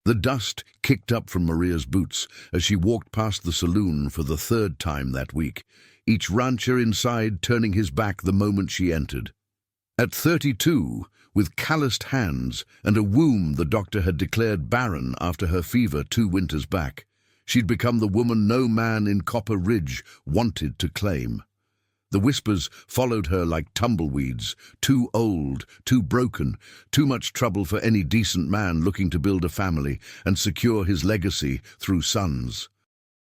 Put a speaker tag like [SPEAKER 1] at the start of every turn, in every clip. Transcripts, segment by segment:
[SPEAKER 1] The dust kicked up from Maria's boots as she walked past the saloon for the third time that week, each rancher inside turning his back the moment she entered. At 32, with calloused hands and a womb the doctor had declared barren after her fever 2 winters back, she'd become the woman no man in Copper Ridge wanted to claim. The whispers followed her like tumbleweeds, too old, too broken, too much trouble for any decent man looking to build a family and secure his legacy through sons.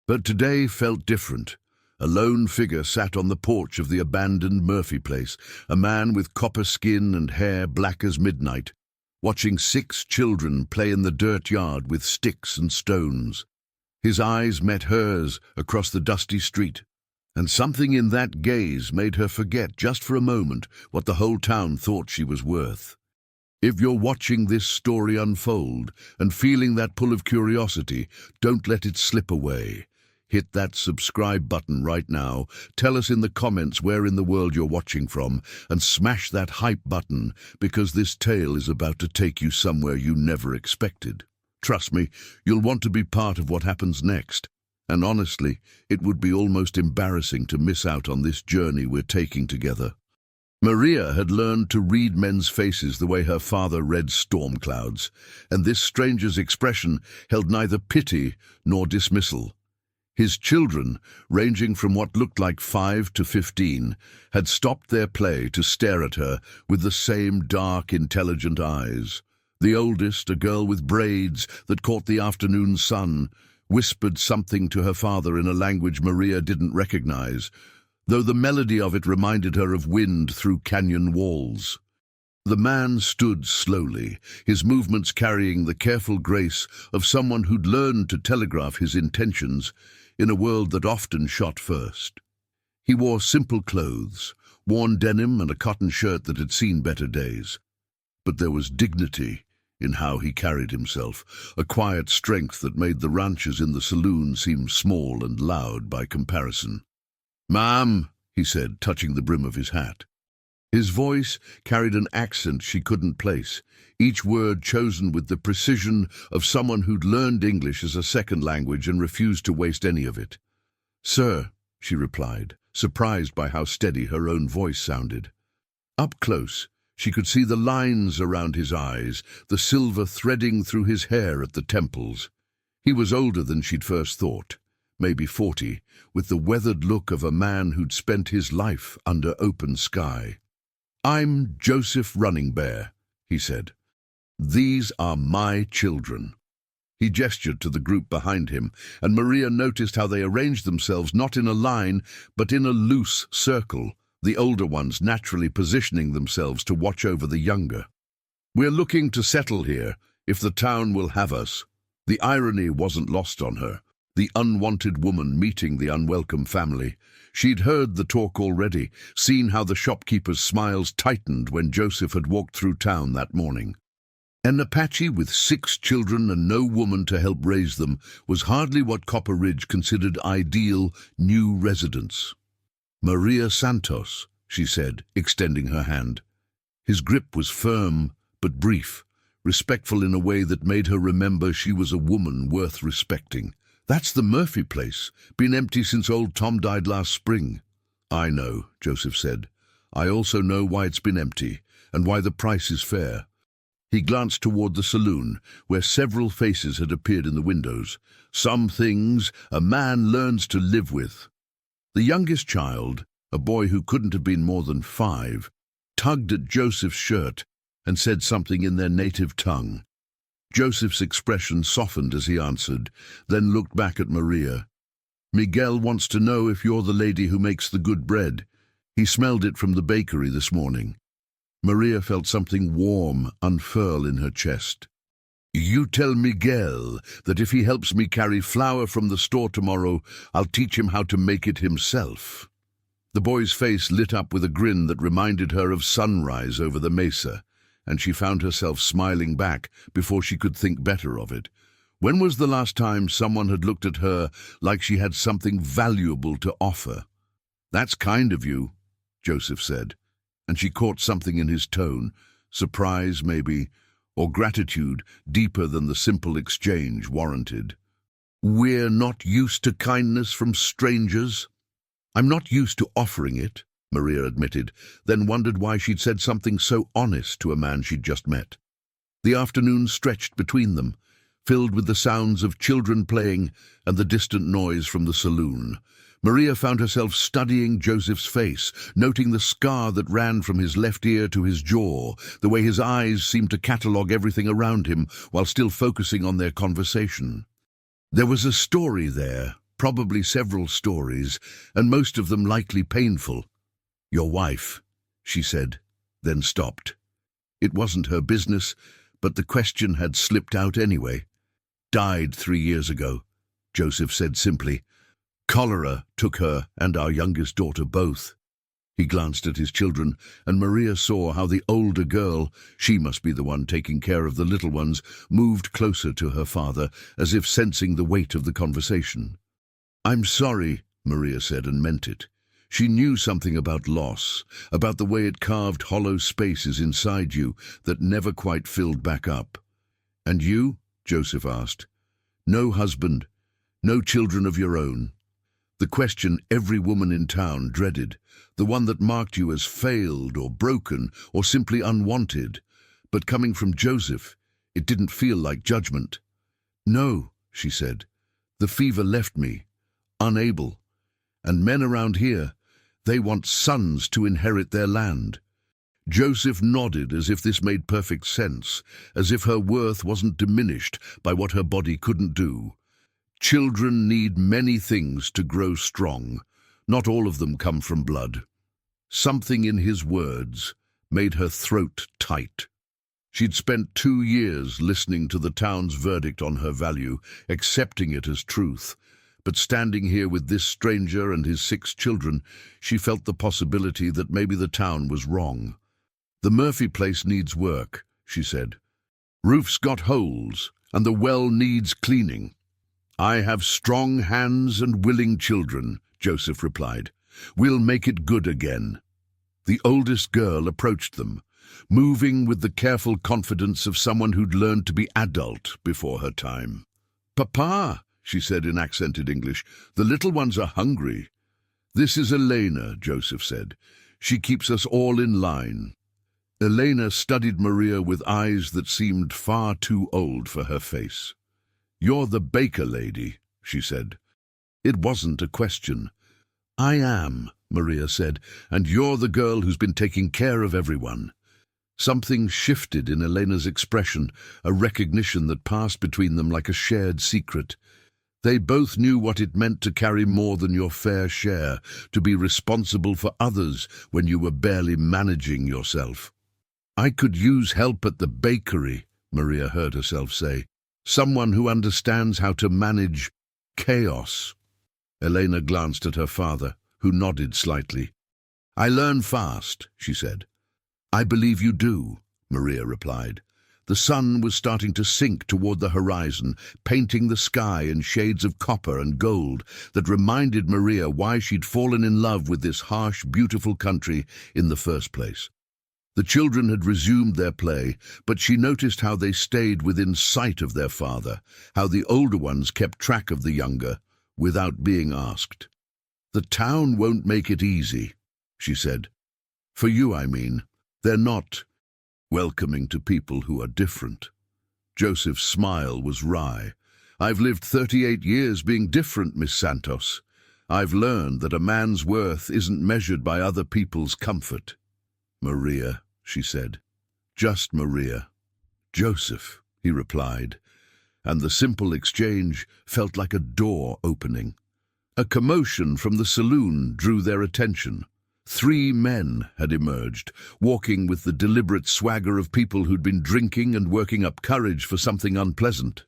[SPEAKER 1] But today felt different. A lone figure sat on the porch of the abandoned Murphy place, a man with copper skin and hair black as midnight, watching 6 children play in the dirt yard with sticks and stones. His eyes met hers across the dusty street, and something in that gaze made her forget just for a moment what the whole town thought she was worth. If you're watching this story unfold and feeling that pull of curiosity, don't let it slip away. Hit that subscribe button right now, tell us in the comments where in the world you're watching from, and smash that hype button because this tale is about to take you somewhere you never expected. Trust me, you'll want to be part of what happens next. And honestly, it would be almost embarrassing to miss out on this journey we're taking together. Maria had learned to read men's faces the way her father read storm clouds, and this stranger's expression held neither pity nor dismissal. His children, ranging from what looked like 5 to 15, had stopped their play to stare at her with the same dark, intelligent eyes. The oldest, a girl with braids that caught the afternoon sun, whispered something to her father in a language Maria didn't recognize, though the melody of it reminded her of wind through canyon walls. The man stood slowly, his movements carrying the careful grace of someone who'd learned to telegraph his intentions in a world that often shot first. He wore simple clothes, worn denim and a cotton shirt that had seen better days. But there was dignity in how he carried himself, a quiet strength that made the ranchers in the saloon seem small and loud by comparison. "Ma'am," he said, touching the brim of his hat. His voice carried an accent she couldn't place, each word chosen with the precision of someone who'd learned English as a second language and refused to waste any of it. "Sir," she replied, surprised by how steady her own voice sounded. Up close, she could see the lines around his eyes, the silver threading through his hair at the temples. He was older than she'd first thought, maybe 40, with the weathered look of a man who'd spent his life under open sky. "I'm Joseph Running Bear," he said. "These are my children." He gestured to the group behind him, and Maria noticed how they arranged themselves not in a line, but in a loose circle, the older ones naturally positioning themselves to watch over the younger. "We're looking to settle here, if the town will have us." The irony wasn't lost on her, the unwanted woman meeting the unwelcome family. She'd heard the talk already, seen how the shopkeeper's smiles tightened when Joseph had walked through town that morning. An Apache with 6 children and no woman to help raise them was hardly what Copper Ridge considered ideal new residents. "Maria Santos," she said, extending her hand. His grip was firm but brief, respectful in a way that made her remember she was a woman worth respecting. "That's the Murphy place, been empty since old Tom died last spring." "I know," Joseph said. "I also know why it's been empty, and why the price is fair." He glanced toward the saloon, where several faces had appeared in the windows. Some things a man learns to live with. The youngest child, a boy who couldn't have been more than 5, tugged at Joseph's shirt and said something in their native tongue. Joseph's expression softened as he answered, then looked back at Maria. "Miguel wants to know if you're the lady who makes the good bread. He smelled it from the bakery this morning." Maria felt something warm unfurl in her chest. "You tell Miguel that if he helps me carry flour from the store tomorrow, I'll teach him how to make it himself." The boy's face lit up with a grin that reminded her of sunrise over the mesa, and she found herself smiling back before she could think better of it. When was the last time someone had looked at her like she had something valuable to offer? "That's kind of you," Joseph said, and she caught something in his tone, surprise maybe, or gratitude deeper than the simple exchange warranted. "We're not used to kindness from strangers." "I'm not used to offering it," Maria admitted, then wondered why she'd said something so honest to a man she'd just met. The afternoon stretched between them, filled with the sounds of children playing and the distant noise from the saloon. Maria found herself studying Joseph's face, noting the scar that ran from his left ear to his jaw, the way his eyes seemed to catalogue everything around him while still focusing on their conversation. There was a story there, probably several stories, and most of them likely painful. "Your wife," she said, then stopped. It wasn't her business, but the question had slipped out anyway. "Died 3 years ago," Joseph said simply. "Cholera took her and our youngest daughter both." He glanced at his children, and Maria saw how the older girl, she must be the one taking care of the little ones, moved closer to her father, as if sensing the weight of the conversation. "I'm sorry," Maria said, and meant it. She knew something about loss, about the way it carved hollow spaces inside you that never quite filled back up. "And you?" Joseph asked. "No husband, no children of your own." The question every woman in town dreaded, the one that marked you as failed or broken or simply unwanted. But coming from Joseph, it didn't feel like judgment. "No," she said. "The fever left me, unable. And men around here, they want sons to inherit their land." Joseph nodded as if this made perfect sense, as if her worth wasn't diminished by what her body couldn't do. Children need many things to grow strong. Not all of them come from blood. Something in his words made her throat tight. She'd spent 2 years listening to the town's verdict on her value, accepting it as truth. But standing here with this stranger and his 6 children, she felt the possibility that maybe the town was wrong. "The Murphy place needs work," she said. "Roof's got holes, and the well needs cleaning." "I have strong hands and willing children," Joseph replied. "We'll make it good again." The oldest girl approached them, moving with the careful confidence of someone who'd learned to be adult before her time. "Papa," she said in accented English, "the little ones are hungry." "This is Elena," Joseph said. "She keeps us all in line." Elena studied Maria with eyes that seemed far too old for her face. "You're the baker lady," she said. It wasn't a question. "I am," Maria said, "and you're the girl who's been taking care of everyone." Something shifted in Elena's expression, a recognition that passed between them like a shared secret. They both knew what it meant to carry more than your fair share, to be responsible for others when you were barely managing yourself. "I could use help at the bakery," Maria heard herself say. "Someone who understands how to manage chaos." Elena glanced at her father, who nodded slightly. "I learn fast," she said. "I believe you do," Maria replied. The sun was starting to sink toward the horizon, painting the sky in shades of copper and gold that reminded Maria why she'd fallen in love with this harsh, beautiful country in the first place. The children had resumed their play, but she noticed how they stayed within sight of their father, how the older ones kept track of the younger, without being asked. "The town won't make it easy," she said. "For you, I mean. They're not welcoming to people who are different." Joseph's smile was wry. "I've lived 38 years being different, Miss Santos. I've learned that a man's worth isn't measured by other people's comfort." "Maria," she said. "Just Maria." "Joseph," he replied, and the simple exchange felt like a door opening. A commotion from the saloon drew their attention. 3 men had emerged, walking with the deliberate swagger of people who'd been drinking and working up courage for something unpleasant.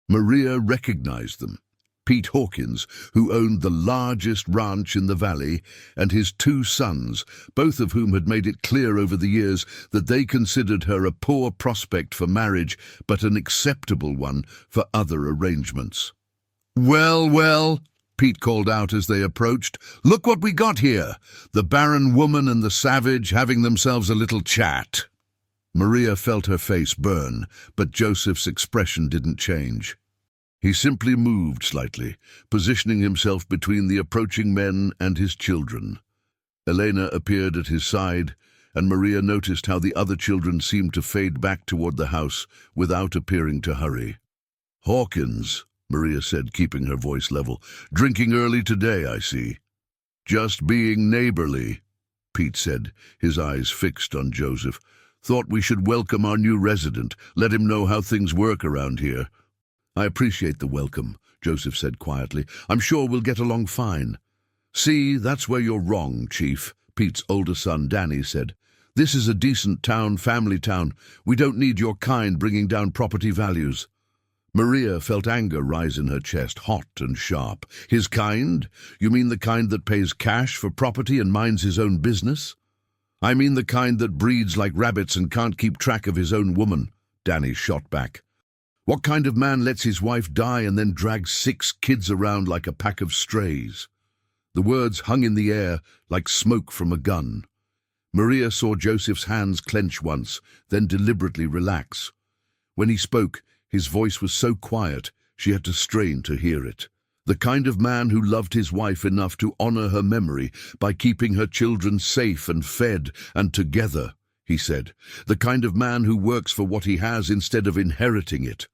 [SPEAKER 1] Maria recognized them. Pete Hawkins, who owned the largest ranch in the valley, and his 2 sons, both of whom had made it clear over the years that they considered her a poor prospect for marriage, but an acceptable one for other arrangements. "Well, well," Pete called out as they approached. "Look what we got here! The barren woman and the savage having themselves a little chat." Maria felt her face burn, but Joseph's expression didn't change. He simply moved slightly, positioning himself between the approaching men and his children. Elena appeared at his side, and Maria noticed how the other children seemed to fade back toward the house without appearing to hurry. "Hawkins," Maria said, keeping her voice level. "Drinking early today, I see." "Just being neighborly," Pete said, his eyes fixed on Joseph. "Thought we should welcome our new resident, let him know how things work around here." "I appreciate the welcome," Joseph said quietly. "I'm sure we'll get along fine." "See, that's where you're wrong, Chief," Pete's older son Danny said. "This is a decent town, family town. We don't need your kind bringing down property values." Maria felt anger rise in her chest, hot and sharp. "His kind? You mean the kind that pays cash for property and minds his own business?" "I mean the kind that breeds like rabbits and can't keep track of his own woman," Danny shot back. "What kind of man lets his wife die and then drags 6 kids around like a pack of strays?" The words hung in the air like smoke from a gun. Maria saw Joseph's hands clench once, then deliberately relax. When he spoke, his voice was so quiet she had to strain to hear it. "The kind of man who loved his wife enough to honor her memory by keeping her children safe and fed and together," he said. "The kind of man who works for what he has instead of inheriting it.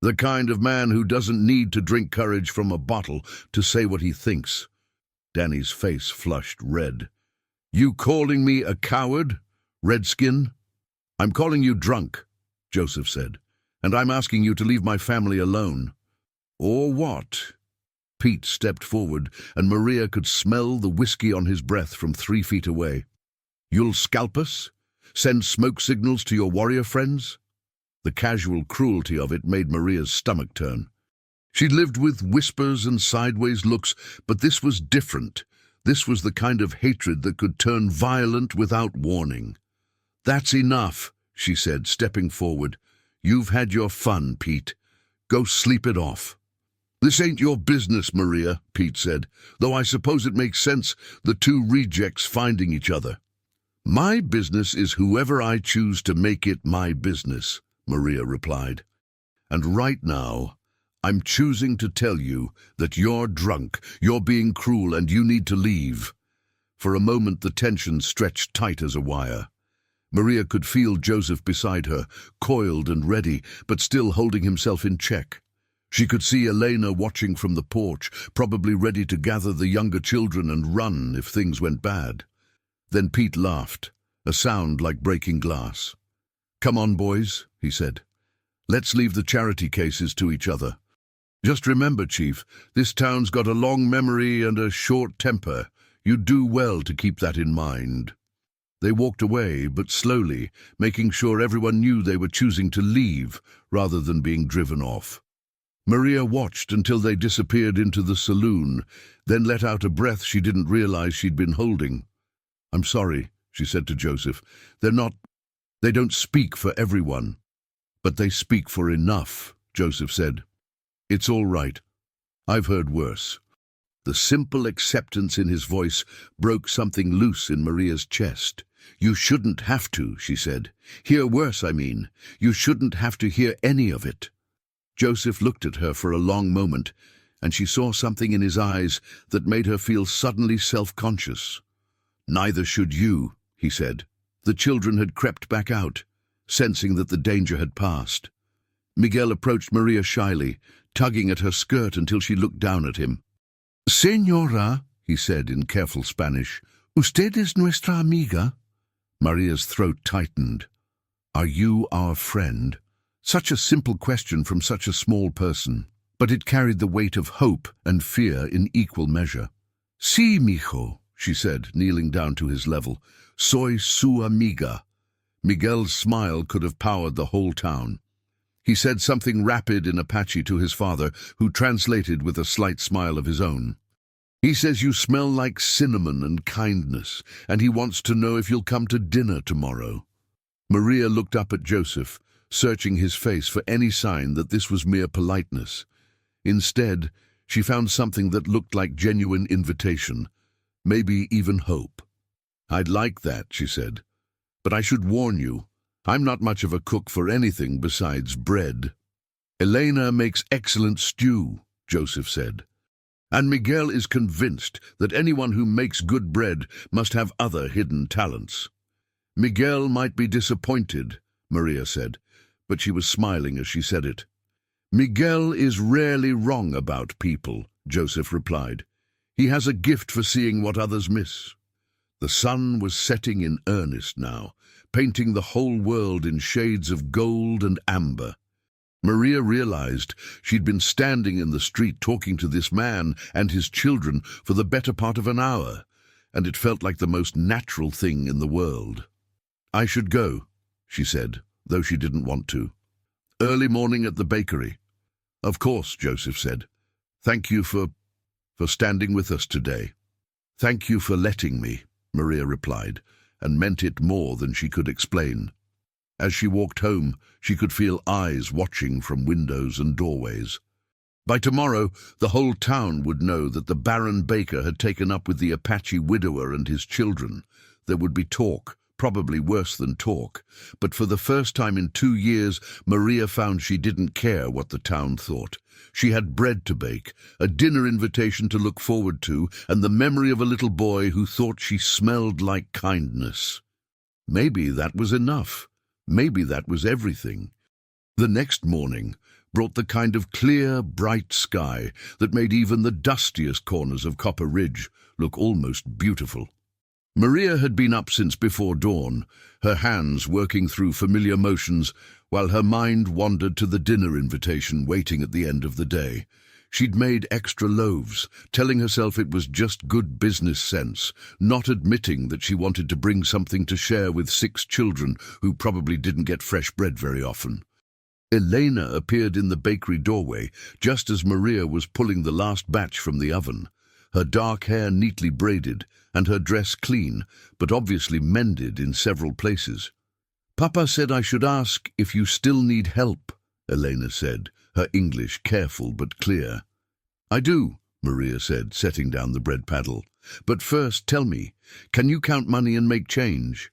[SPEAKER 1] The kind of man who doesn't need to drink courage from a bottle to say what he thinks." Danny's face flushed red. "You calling me a coward, Redskin?" "I'm calling you drunk," Joseph said, "and I'm asking you to leave my family alone." "Or what?" Pete stepped forward, and Maria could smell the whiskey on his breath from 3 feet away. "You'll scalp us? Send smoke signals to your warrior friends?" The casual cruelty of it made Maria's stomach turn. She'd lived with whispers and sideways looks, but this was different. This was the kind of hatred that could turn violent without warning. "That's enough," she said, stepping forward. "You've had your fun, Pete. Go sleep it off." "This ain't your business, Maria," Pete said, "though I suppose it makes sense, the 2 rejects finding each other." "My business is whoever I choose to make it my business," Maria replied. "And right now, I'm choosing to tell you that you're drunk, you're being cruel, and you need to leave." For a moment the tension stretched tight as a wire. Maria could feel Joseph beside her, coiled and ready, but still holding himself in check. She could see Elena watching from the porch, probably ready to gather the younger children and run if things went bad. Then Pete laughed, a sound like breaking glass. "Come on, boys," he said. "Let's leave the charity cases to each other. Just remember, Chief, this town's got a long memory and a short temper. You do well to keep that in mind." They walked away, but slowly, making sure everyone knew they were choosing to leave rather than being driven off. Maria watched until they disappeared into the saloon, then let out a breath she didn't realize she'd been holding. "I'm sorry," she said to Joseph. They don't speak for everyone." "But they speak for enough," Joseph said. "It's all right. I've heard worse." The simple acceptance in his voice broke something loose in Maria's chest. "You shouldn't have to," she said. "Hear worse, I mean. You shouldn't have to hear any of it." Joseph looked at her for a long moment, and she saw something in his eyes that made her feel suddenly self-conscious. "Neither should you," he said. The children had crept back out, sensing that the danger had passed. Miguel approached Maria shyly, tugging at her skirt until she looked down at him. "Señora," he said in careful Spanish, "usted es nuestra amiga?" Maria's throat tightened. "Are you our friend?" Such a simple question from such a small person, but it carried the weight of hope and fear in equal measure. "Sí, mijo," she said, kneeling down to his level. "Soy su amiga." Miguel's smile could have powered the whole town. He said something rapid in Apache to his father, who translated with a slight smile of his own. "He says you smell like cinnamon and kindness, and he wants to know if you'll come to dinner tomorrow." Maria looked up at Joseph, searching his face for any sign that this was mere politeness. Instead, she found something that looked like genuine invitation, maybe even hope. "I'd like that," she said, "but I should warn you, I'm not much of a cook for anything besides bread. Elena makes excellent stew, Joseph said. And Miguel is convinced that anyone who makes good bread must have other hidden talents. Miguel might be disappointed, Maria said, but she was smiling as she said it. Miguel is rarely wrong about people, Joseph replied. He has a gift for seeing what others miss. The sun was setting in earnest now, painting the whole world in shades of gold and amber. Maria realized she'd been standing in the street talking to this man and his children for the better part of an hour, and it felt like the most natural thing in the world. I should go, she said, though she didn't want to. Early morning at the bakery. Of course, Joseph said. Thank you for standing with us today. Thank you for letting me, Maria replied, and meant it more than she could explain. As she walked home, she could feel eyes watching from windows and doorways. By tomorrow, the whole town would know that the Baron Baker had taken up with the Apache widower and his children. There would be talk, probably worse than talk, but for the first time in 2 years, Maria found she didn't care what the town thought. She had bread to bake, a dinner invitation to look forward to, and the memory of a little boy who thought she smelled like kindness. Maybe that was enough. Maybe that was everything. The next morning brought the kind of clear, bright sky that made even the dustiest corners of Copper Ridge look almost beautiful. Maria had been up since before dawn, her hands working through familiar motions while her mind wandered to the dinner invitation waiting at the end of the day. She'd made extra loaves, telling herself it was just good business sense, not admitting that she wanted to bring something to share with 6 children who probably didn't get fresh bread very often. Elena appeared in the bakery doorway just as Maria was pulling the last batch from the oven, her dark hair neatly braided and her dress clean, but obviously mended in several places. Papa said I should ask if you still need help, Elena said, her English careful but clear. I do, Maria said, setting down the bread paddle. But first, tell me, can you count money and make change?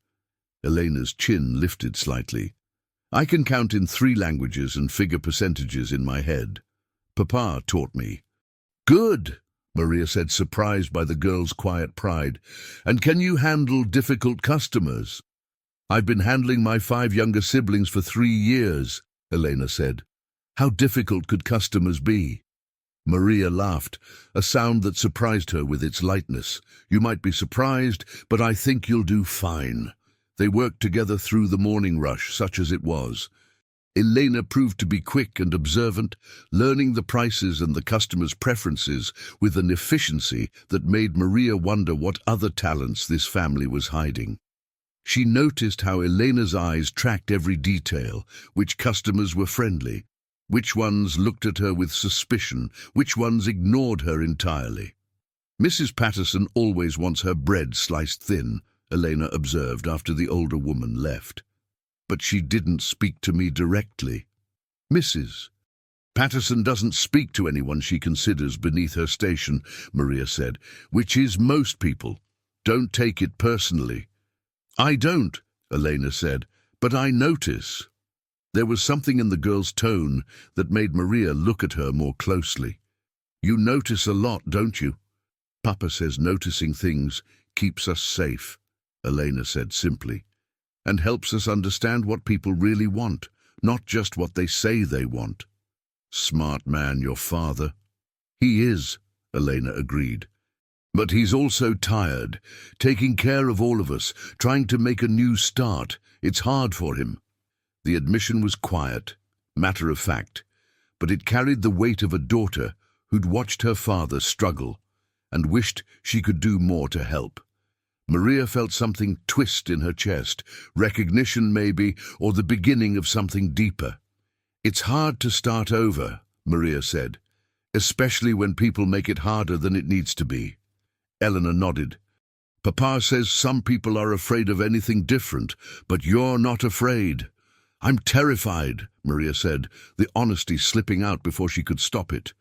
[SPEAKER 1] Elena's chin lifted slightly. I can count in 3 languages and figure percentages in my head. Papa taught me. Good, Maria said, surprised by the girl's quiet pride. And can you handle difficult customers? I've been handling my 5 younger siblings for 3 years, Elena said. How difficult could customers be? Maria laughed, a sound that surprised her with its lightness. You might be surprised, but I think you'll do fine. They worked together through the morning rush, such as it was. Elena proved to be quick and observant, learning the prices and the customers' preferences with an efficiency that made Maria wonder what other talents this family was hiding. She noticed how Elena's eyes tracked every detail, which customers were friendly, which ones looked at her with suspicion, which ones ignored her entirely. Mrs. Patterson always wants her bread sliced thin, Elena observed after the older woman left. But she didn't speak to me directly. Mrs. Patterson doesn't speak to anyone she considers beneath her station, Maria said, which is most people. Don't take it personally. I don't, Elena said, but I notice. There was something in the girl's tone that made Maria look at her more closely. You notice a lot, don't you? Papa says noticing things keeps us safe, Elena said simply, and helps us understand what people really want, not just what they say they want. Smart man, your father. He is, Elena agreed. But he's also tired, taking care of all of us, trying to make a new start. It's hard for him. The admission was quiet, matter of fact, but it carried the weight of a daughter who'd watched her father struggle and wished she could do more to help. Maria felt something twist in her chest, recognition maybe, or the beginning of something deeper. It's hard to start over, Maria said, especially when people make it harder than it needs to be. Eleanor nodded. Papa says some people are afraid of anything different, but you're not afraid. I'm terrified, Maria said, the honesty slipping out before she could stop it.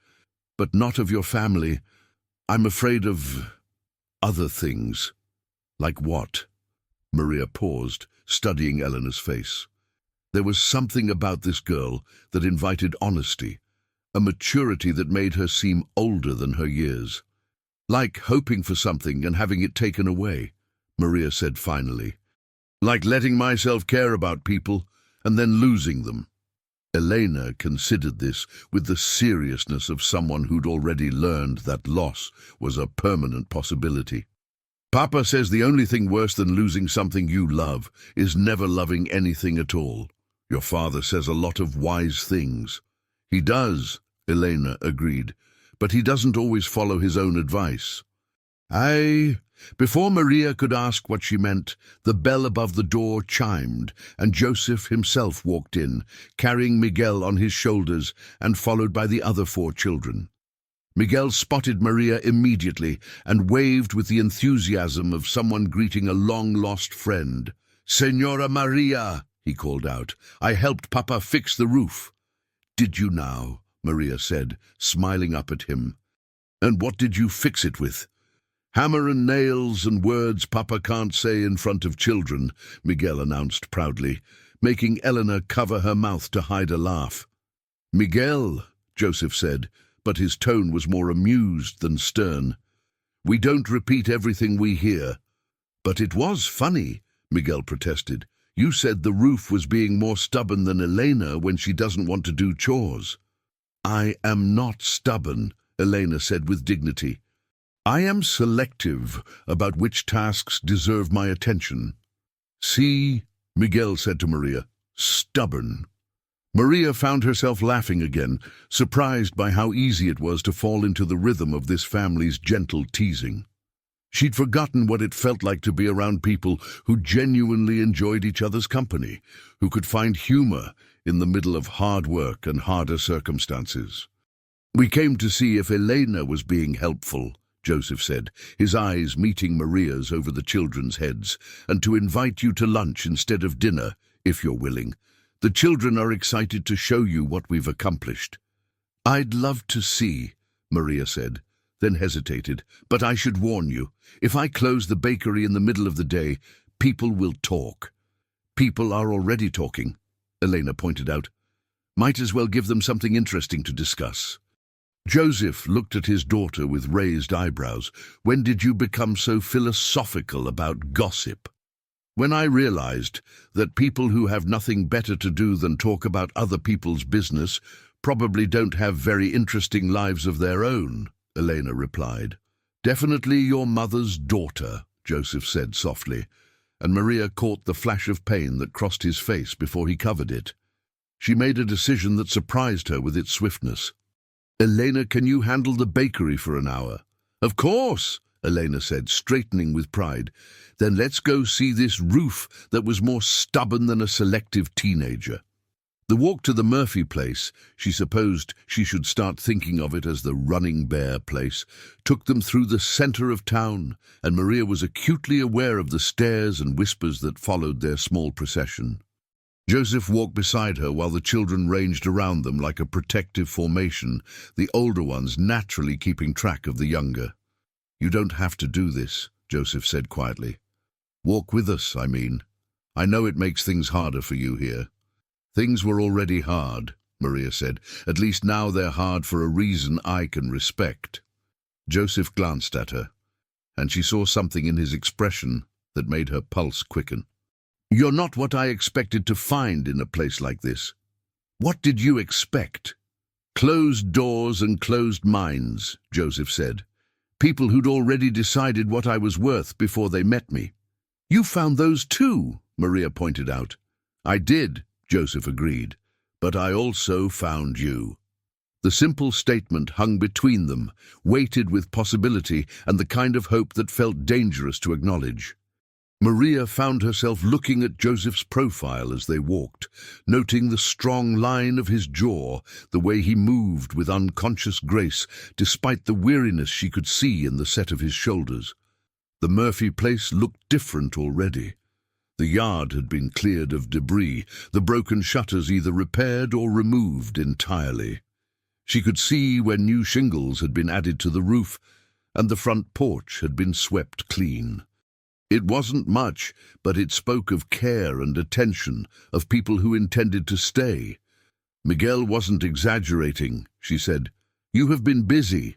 [SPEAKER 1] But not of your family. I'm afraid of other things. Like what? Maria paused, studying Eleanor's face. There was something about this girl that invited honesty, a maturity that made her seem older than her years. Like hoping for something and having it taken away, Maria said finally. Like letting myself care about people and then losing them. Elena considered this with the seriousness of someone who'd already learned that loss was a permanent possibility. Papa says the only thing worse than losing something you love is never loving anything at all. Your father says a lot of wise things. He does, Elena agreed, but he doesn't always follow his own advice. Before Maria could ask what she meant, the bell above the door chimed, and Joseph himself walked in, carrying Miguel on his shoulders and followed by the other 4 children. Miguel spotted Maria immediately and waved with the enthusiasm of someone greeting a long-lost friend. "Señora Maria," he called out, "I helped Papa fix the roof." "Did you now?" Maria said, smiling up at him. "And what did you fix it with?" "Hammer and nails and words Papa can't say in front of children," Miguel announced proudly, making Eleanor cover her mouth to hide a laugh. "Miguel," Joseph said, but his tone was more amused than stern. "We don't repeat everything we hear." "But it was funny," Miguel protested. "You said the roof was being more stubborn than Elena when she doesn't want to do chores." "I am not stubborn," Elena said with dignity. "I am selective about which tasks deserve my attention." "See," Miguel said to Maria, "stubborn." Maria found herself laughing again, surprised by how easy it was to fall into the rhythm of this family's gentle teasing. She'd forgotten what it felt like to be around people who genuinely enjoyed each other's company, who could find humor in the middle of hard work and harder circumstances. "We came to see if Elena was being helpful," Joseph said, his eyes meeting Maria's over the children's heads, "and to invite you to lunch instead of dinner, if you're willing. The children are excited to show you what we've accomplished." "I'd love to see," Maria said, then hesitated. "But I should warn you, if I close the bakery in the middle of the day, people will talk." "People are already talking," Elena pointed out. "Might as well give them something interesting to discuss." Joseph looked at his daughter with raised eyebrows. "When did you become so philosophical about gossip?" "When I realized that people who have nothing better to do than talk about other people's business probably don't have very interesting lives of their own," Elena replied. "Definitely your mother's daughter," Joseph said softly, and Maria caught the flash of pain that crossed his face before he covered it. She made a decision that surprised her with its swiftness. "Elena, can you handle the bakery for an hour?" "Of course," Elena said, straightening with pride. "Then let's go see this roof that was more stubborn than a selective teenager." The walk to the Murphy place, she supposed she should start thinking of it as the Running Bear place, took them through the center of town, and Maria was acutely aware of the stares and whispers that followed their small procession. Joseph walked beside her while the children ranged around them like a protective formation, the older ones naturally keeping track of the younger. "You don't have to do this," Joseph said quietly. "Walk with us, I mean. I know it makes things harder for you here." "Things were already hard," Maria said. "At least now they're hard for a reason I can respect." Joseph glanced at her, and she saw something in his expression that made her pulse quicken. "You're not what I expected to find in a place like this." "What did you expect?" "Closed doors and closed minds," Joseph said. "People who'd already decided what I was worth before they met me." "You found those too," Maria pointed out. "I did," Joseph agreed, "but I also found you." The simple statement hung between them, weighted with possibility and the kind of hope that felt dangerous to acknowledge. Maria found herself looking at Joseph's profile as they walked, noting the strong line of his jaw, the way he moved with unconscious grace, despite the weariness she could see in the set of his shoulders. The Murphy place looked different already. The yard had been cleared of debris, the broken shutters either repaired or removed entirely. She could see where new shingles had been added to the roof, and the front porch had been swept clean. It wasn't much, but it spoke of care and attention, of people who intended to stay. Miguel wasn't exaggerating, she said. You have been busy.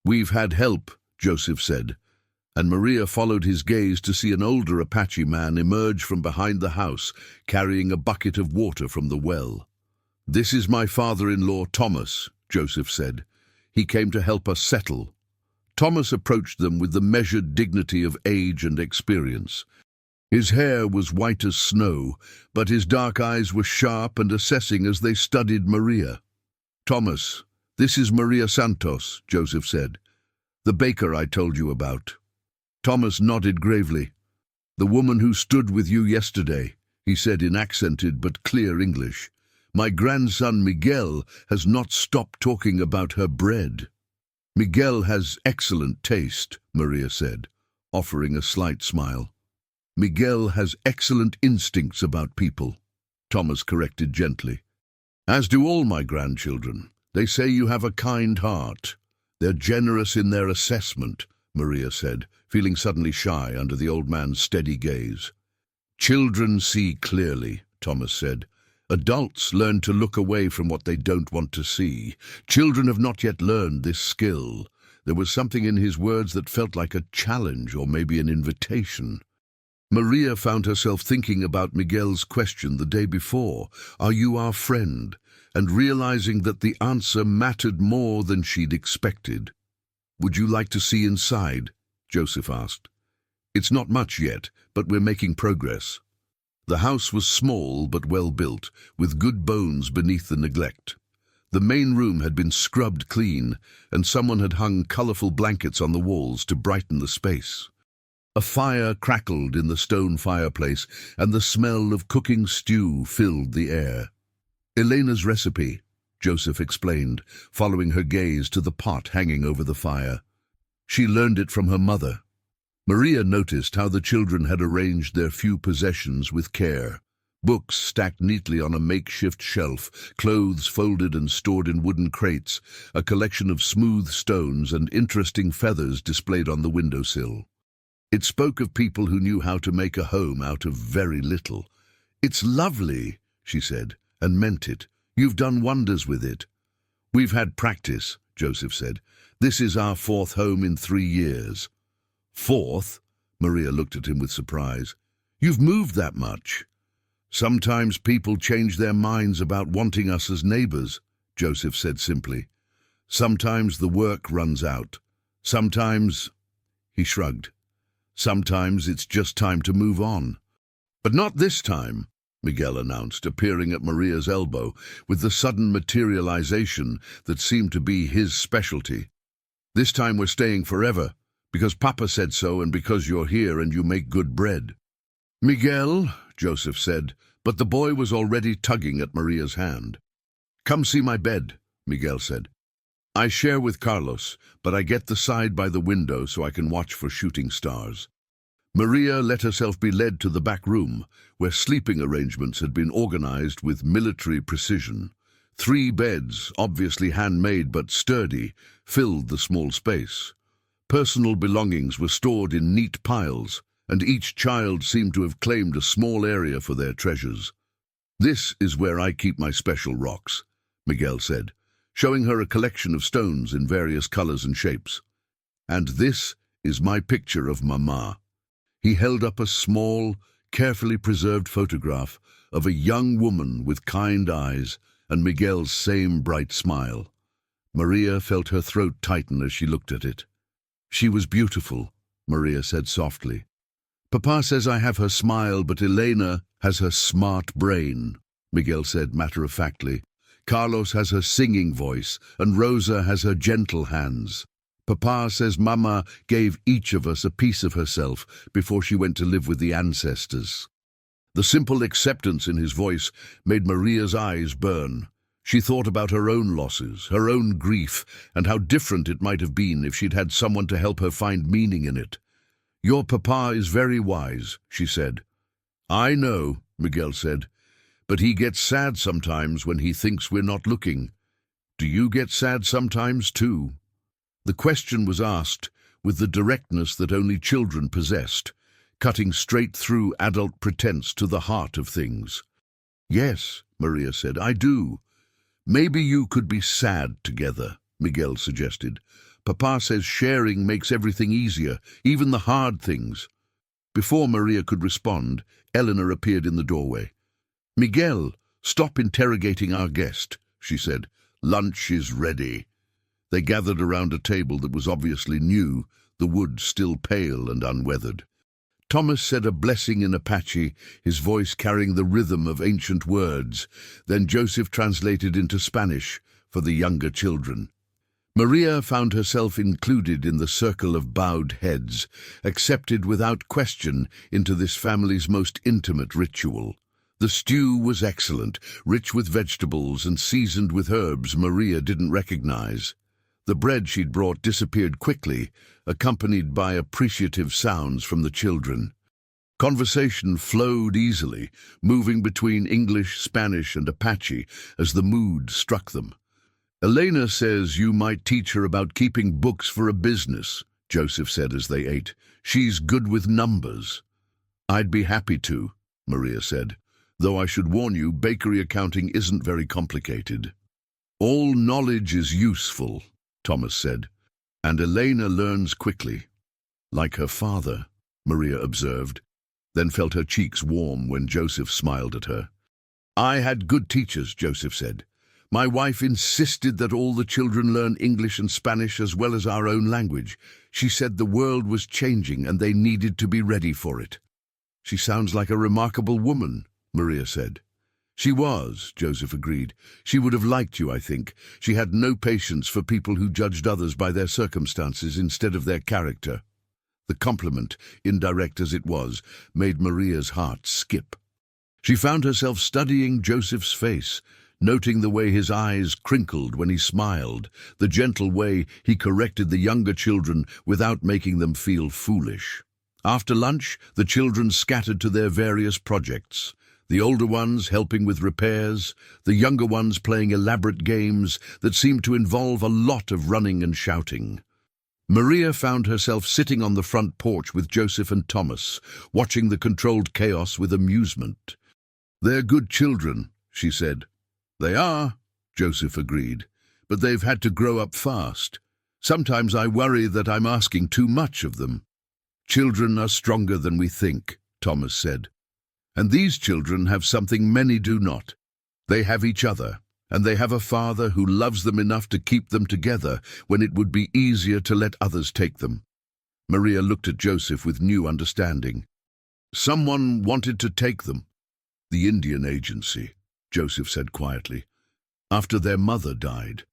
[SPEAKER 1] We've had help, Joseph said, and Maria followed his gaze to see an older Apache man emerge from behind the house, carrying a bucket of water from the well. This is my father-in-law, Thomas, Joseph said. He came to help us settle. Thomas approached them with the measured dignity of age and experience. His hair was white as snow, but his dark eyes were sharp and assessing as they studied Maria. Thomas, this is Maria Santos, Joseph said. The baker I told you about. Thomas nodded gravely. The woman who stood with you yesterday, he said in accented but clear English. My grandson Miguel has not stopped talking about her bread. Miguel has excellent taste, Maria said, offering a slight smile. Miguel has excellent instincts about people, Thomas corrected gently. As do all my grandchildren. They say you have a kind heart. They're generous in their assessment, Maria said, feeling suddenly shy under the old man's steady gaze. Children see clearly, Thomas said. Adults learn to look away from what they don't want to see. Children have not yet learned this skill. There was something in his words that felt like a challenge or maybe an invitation. Maria found herself thinking about Miguel's question the day before, "Are you our friend?" and realizing that the answer mattered more than she'd expected. Would you like to see inside? Joseph asked. It's not much yet, but we're making progress. The house was small but well built, with good bones beneath the neglect. The main room had been scrubbed clean, and someone had hung colorful blankets on the walls to brighten the space. A fire crackled in the stone fireplace, and the smell of cooking stew filled the air. Elena's recipe, Joseph explained, following her gaze to the pot hanging over the fire. She learned it from her mother. Maria noticed how the children had arranged their few possessions with care. Books stacked neatly on a makeshift shelf, clothes folded and stored in wooden crates, a collection of smooth stones and interesting feathers displayed on the windowsill. It spoke of people who knew how to make a home out of very little. It's lovely, she said, and meant it. You've done wonders with it. We've had practice, Joseph said. This is our fourth home in 3 years. Fourth? Maria looked at him with surprise. You've moved that much. Sometimes people change their minds about wanting us as neighbors, Joseph said simply. Sometimes the work runs out. Sometimes... He shrugged. Sometimes it's just time to move on. But not this time, Miguel announced, appearing at Maria's elbow with the sudden materialization that seemed to be his specialty. This time we're staying forever, because Papa said so and because you're here and you make good bread. Miguel, Joseph said, but the boy was already tugging at Maria's hand. Come see my bed, Miguel said. I share with Carlos, but I get the side by the window so I can watch for shooting stars. Maria let herself be led to the back room, where sleeping arrangements had been organized with military precision. 3 beds, obviously handmade but sturdy, filled the small space. Personal belongings were stored in neat piles, and each child seemed to have claimed a small area for their treasures. This is where I keep my special rocks, Miguel said, showing her a collection of stones in various colors and shapes. And this is my picture of Mama. He held up a small, carefully preserved photograph of a young woman with kind eyes and Miguel's same bright smile. Maria felt her throat tighten as she looked at it. She was beautiful, Maria said softly. Papa says I have her smile, but Elena has her smart brain, Miguel said matter-of-factly. Carlos has her singing voice, and Rosa has her gentle hands. Papa says Mama gave each of us a piece of herself before she went to live with the ancestors. The simple acceptance in his voice made Maria's eyes burn. She thought about her own losses, her own grief, and how different it might have been if she'd had someone to help her find meaning in it. Your papa is very wise, she said. I know, Miguel said, but he gets sad sometimes when he thinks we're not looking. Do you get sad sometimes too? The question was asked with the directness that only children possessed. cutting straight through adult pretense to the heart of things. "Yes," Maria said, "I do. Maybe you could be sad together," Miguel suggested. "Papa says sharing makes everything easier, even the hard things." Before Maria could respond, Eleanor appeared in the doorway. "Miguel, stop interrogating our guest," she said. "Lunch is ready." They gathered around a table that was obviously new, the wood still pale and unweathered. Thomas said a blessing in Apache, his voice carrying the rhythm of ancient words. Then Joseph translated into Spanish for the younger children. Maria found herself included in the circle of bowed heads, accepted without question into this family's most intimate ritual. The stew was excellent, rich with vegetables and seasoned with herbs Maria didn't recognize. The bread she'd brought disappeared quickly, accompanied by appreciative sounds from the children. Conversation flowed easily, moving between English, Spanish, and Apache as the mood struck them. "Elena says you might teach her about keeping books for a business," Joseph said as they ate. "She's good with numbers." "I'd be happy to," Maria said, "though I should warn you, bakery accounting isn't very complicated." "All knowledge is useful," Thomas said, "and Elena learns quickly." "Like her father," Maria observed, then felt her cheeks warm when Joseph smiled at her. "I had good teachers," Joseph said. "My wife insisted that all the children learn English and Spanish as well as our own language. She said the world was changing and they needed to be ready for it." "She sounds like a remarkable woman," Maria said. "She was," Joseph agreed. "She would have liked you, I think. She had no patience for people who judged others by their circumstances instead of their character." The compliment, indirect as it was, made Maria's heart skip. She found herself studying Joseph's face, noting the way his eyes crinkled when he smiled, the gentle way he corrected the younger children without making them feel foolish. After lunch, the children scattered to their various projects, the older ones helping with repairs, the younger ones playing elaborate games that seemed to involve a lot of running and shouting. Maria found herself sitting on the front porch with Joseph and Thomas, watching the controlled chaos with amusement. "They're good children," she said. "They are," Joseph agreed, "but they've had to grow up fast. Sometimes I worry that I'm asking too much of them." "Children are stronger than we think," Thomas said. "And these children have something many do not. They have each other, and they have a father who loves them enough to keep them together when it would be easier to let others take them." Maria looked at Joseph with new understanding. "Someone wanted to take them." "The Indian agency," Joseph said quietly, "after their mother died.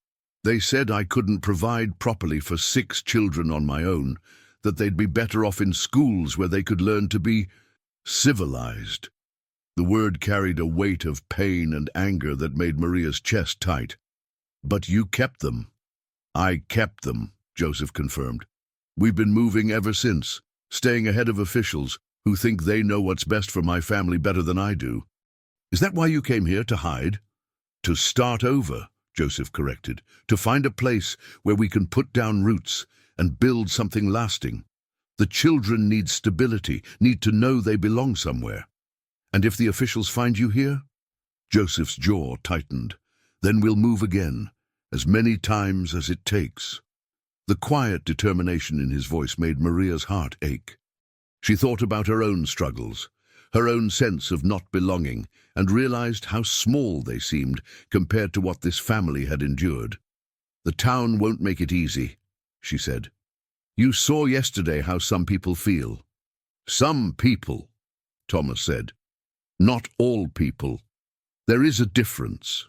[SPEAKER 1] They said I couldn't provide properly for 6 children on my own, that they'd be better off in schools where they could learn to be civilized." The word carried a weight of pain and anger that made Maria's chest tight. "But you kept them." "I kept them," Joseph confirmed. "We've been moving ever since, staying ahead of officials who think they know what's best for my family better than I do." "Is that why you came here, to hide?" "To start over," Joseph corrected. "To find a place where we can put down roots and build something lasting. The children need stability, need to know they belong somewhere." "And if the officials find you here?" Joseph's jaw tightened. "Then we'll move again, as many times as it takes." The quiet determination in his voice made Maria's heart ache. She thought about her own struggles, her own sense of not belonging, and realized how small they seemed compared to what this family had endured. "The town won't make it easy," she said. "You saw yesterday how some people feel." "Some people," Thomas said. "Not all people. There is a difference."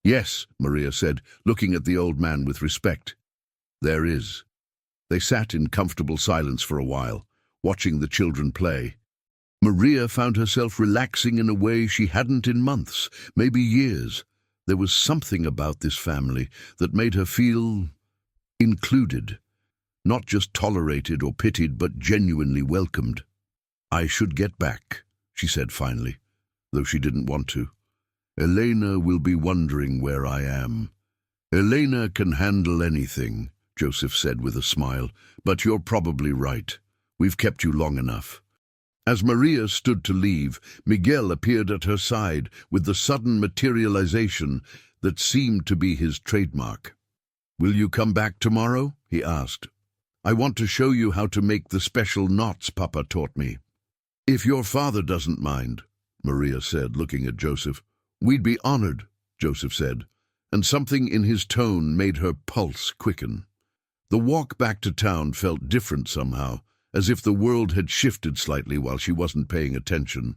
[SPEAKER 1] "Yes," Maria said, looking at the old man with respect. "There is." They sat in comfortable silence for a while, watching the children play. Maria found herself relaxing in a way she hadn't in months, maybe years. There was something about this family that made her feel included, not just tolerated or pitied, but genuinely welcomed. "I should get back," she said finally, though she didn't want to. "Elena will be wondering where I am." "Elena can handle anything," Joseph said with a smile, "but you're probably right. We've kept you long enough." As Maria stood to leave, Miguel appeared at her side with the sudden materialization that seemed to be his trademark. "Will you come back tomorrow?" he asked. "I want to show you how to make the special knots Papa taught me." "If your father doesn't mind," Maria said, looking at Joseph. "We'd be honored," Joseph said, and something in his tone made her pulse quicken. The walk back to town felt different somehow, as if the world had shifted slightly while she wasn't paying attention.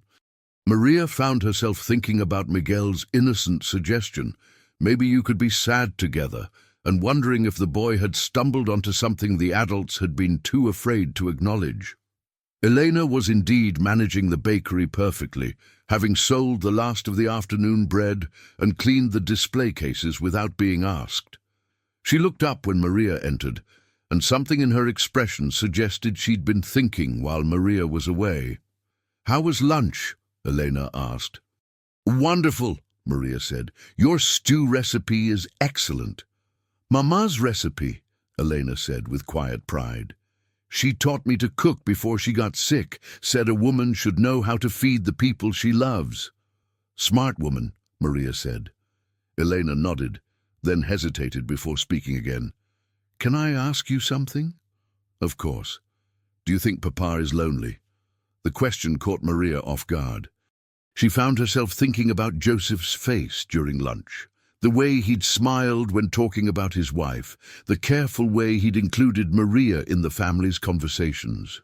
[SPEAKER 1] Maria found herself thinking about Miguel's innocent suggestion, maybe you could be sad together, and wondering if the boy had stumbled onto something the adults had been too afraid to acknowledge. Elena was indeed managing the bakery perfectly, having sold the last of the afternoon bread and cleaned the display cases without being asked. She looked up when Maria entered, and something in her expression suggested she'd been thinking while Maria was away. "How was lunch?" Elena asked. "Wonderful," Maria said. "Your stew recipe is excellent." "Mama's recipe," Elena said with quiet pride. "She taught me to cook before she got sick, said a woman should know how to feed the people she loves." "Smart woman," Maria said. Elena nodded, then hesitated before speaking again. "Can I ask you something?" "Of course. Do you think Papa is lonely?" The question caught Maria off guard. She found herself thinking about Joseph's face during lunch, the way he'd smiled when talking about his wife, the careful way he'd included Maria in the family's conversations.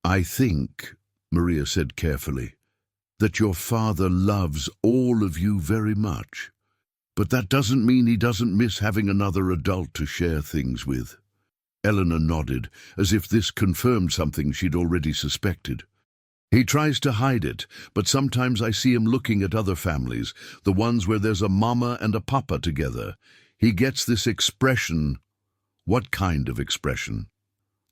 [SPEAKER 1] "I think," Maria said carefully, "that your father loves all of you very much. But that doesn't mean he doesn't miss having another adult to share things with." Eleanor nodded, as if this confirmed something she'd already suspected. "He tries to hide it, but sometimes I see him looking at other families, the ones where there's a mama and a papa together. He gets this expression." "What kind of expression?"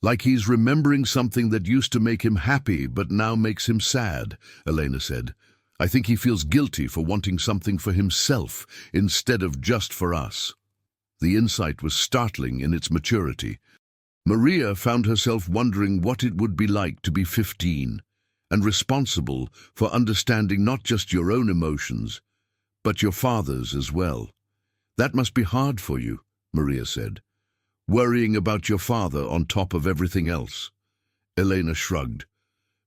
[SPEAKER 1] "Like he's remembering something that used to make him happy but now makes him sad," Elena said. "I think he feels guilty for wanting something for himself instead of just for us." The insight was startling in its maturity. Maria found herself wondering what it would be like to be 15 and responsible for understanding not just your own emotions, but your father's as well. "That must be hard for you," Maria said, "worrying about your father on top of everything else." Elena shrugged.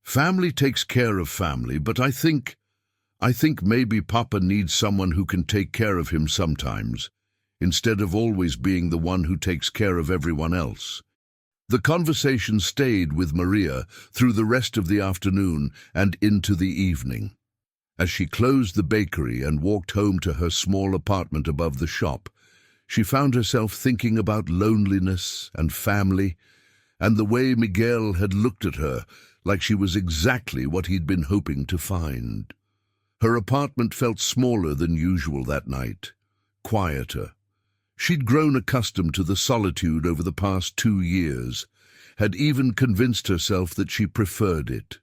[SPEAKER 1] "Family takes care of family, but I think maybe Papa needs someone who can take care of him sometimes, instead of always being the one who takes care of everyone else." The conversation stayed with Maria through the rest of the afternoon and into the evening. As she closed the bakery and walked home to her small apartment above the shop, she found herself thinking about loneliness and family, and the way Miguel had looked at her like she was exactly what he'd been hoping to find. Her apartment felt smaller than usual that night, quieter. She'd grown accustomed to the solitude over the past 2 years, had even convinced herself that she preferred it.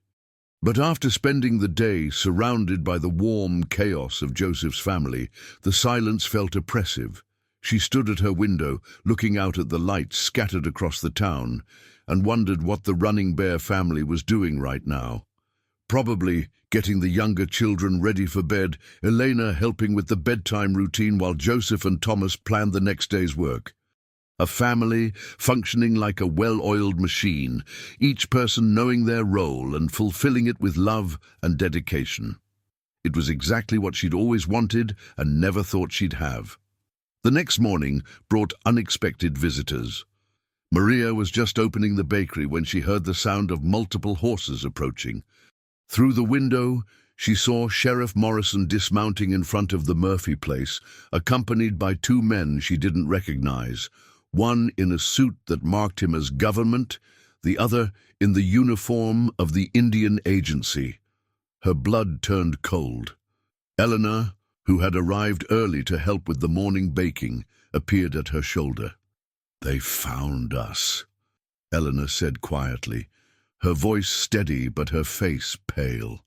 [SPEAKER 1] But after spending the day surrounded by the warm chaos of Joseph's family, the silence felt oppressive. She stood at her window, looking out at the lights scattered across the town, and wondered what the Running Bear family was doing right now. Probably getting the younger children ready for bed, Elena helping with the bedtime routine while Joseph and Thomas planned the next day's work. A family functioning like a well-oiled machine, each person knowing their role and fulfilling it with love and dedication. It was exactly what she'd always wanted and never thought she'd have. The next morning brought unexpected visitors. Maria was just opening the bakery when she heard the sound of multiple horses approaching. Through the window, she saw Sheriff Morrison dismounting in front of the Murphy place, accompanied by 2 men she didn't recognize, one in a suit that marked him as government, the other in the uniform of the Indian Agency. Her blood turned cold. Eleanor, who had arrived early to help with the morning baking, appeared at her shoulder. "They found us," Eleanor said quietly, her voice steady but her face pale.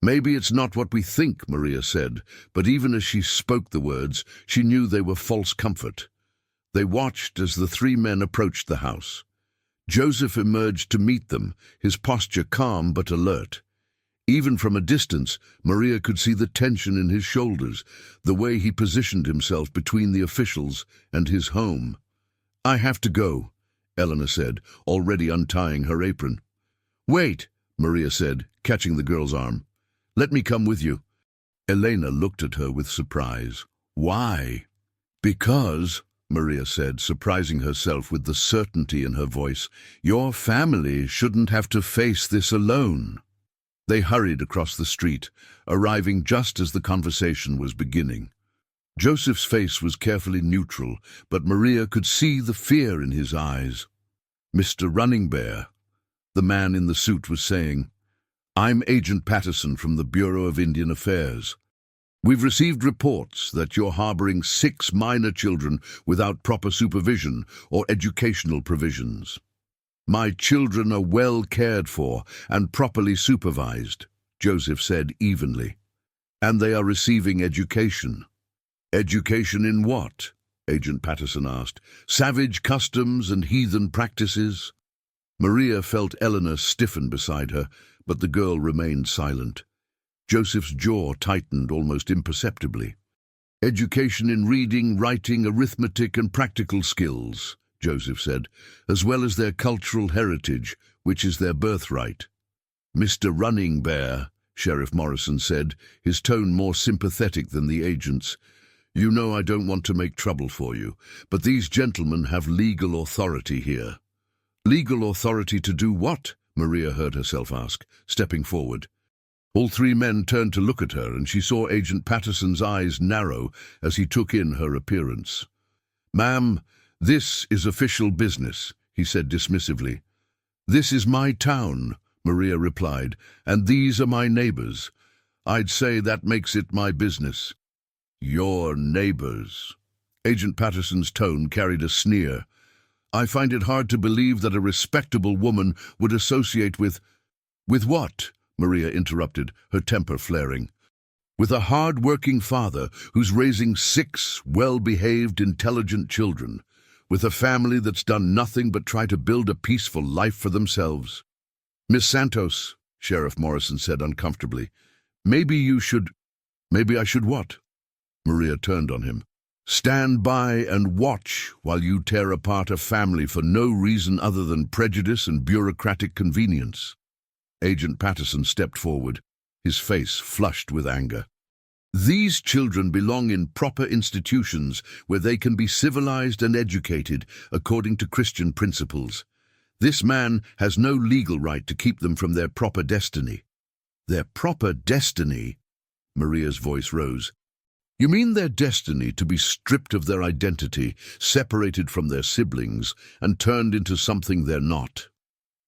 [SPEAKER 1] "Maybe it's not what we think," Maria said, but even as she spoke the words, she knew they were false comfort. They watched as the 3 men approached the house. Joseph emerged to meet them, his posture calm but alert. Even from a distance, Maria could see the tension in his shoulders, the way he positioned himself between the officials and his home. "I have to go," Eleanor said, already untying her apron. "Wait," Maria said, catching the girl's arm. "Let me come with you." Elena looked at her with surprise. "Why?" "Because," Maria said, surprising herself with the certainty in her voice, "your family shouldn't have to face this alone." They hurried across the street, arriving just as the conversation was beginning. Joseph's face was carefully neutral, but Maria could see the fear in his eyes. "Mr. Running Bear," the man in the suit was saying, "I'm Agent Patterson from the Bureau of Indian Affairs. We've received reports that you're harboring 6 minor children without proper supervision or educational provisions. My children are well cared for and properly supervised," Joseph said evenly. "And they are receiving education." "Education in what?" Agent Patterson asked. "Savage customs and heathen practices?" Maria felt Eleanor stiffen beside her, but the girl remained silent. Joseph's jaw tightened almost imperceptibly. "Education in reading, writing, arithmetic, and practical skills," Joseph said, "as well as their cultural heritage, which is their birthright." "Mr. Running Bear," Sheriff Morrison said, his tone more sympathetic than the agent's, "you know I don't want to make trouble for you, but these gentlemen have legal authority here." "Legal authority to do what?" Maria heard herself ask, stepping forward. All 3 men turned to look at her, and she saw Agent Patterson's eyes narrow as he took in her appearance. "Ma'am, this is official business," he said dismissively. "This is my town," Maria replied, "and these are my neighbors. I'd say that makes it my business." "Your neighbors." Agent Patterson's tone carried a sneer. "I find it hard to believe that a respectable woman would associate with—" "With what?" Maria interrupted, her temper flaring. "With a hard-working father who's raising 6 well-behaved, intelligent children, with a family that's done nothing but try to build a peaceful life for themselves." "Miss Santos," Sheriff Morrison said uncomfortably, "maybe you should—" "Maybe I should what?" Maria turned on him. "Stand by and watch while you tear apart a family for no reason other than prejudice and bureaucratic convenience." Agent Patterson stepped forward, his face flushed with anger. "These children belong in proper institutions where they can be civilized and educated according to Christian principles. This man has no legal right to keep them from their proper destiny." "Their proper destiny?" Maria's voice rose. "You mean their destiny to be stripped of their identity, separated from their siblings, and turned into something they're not?"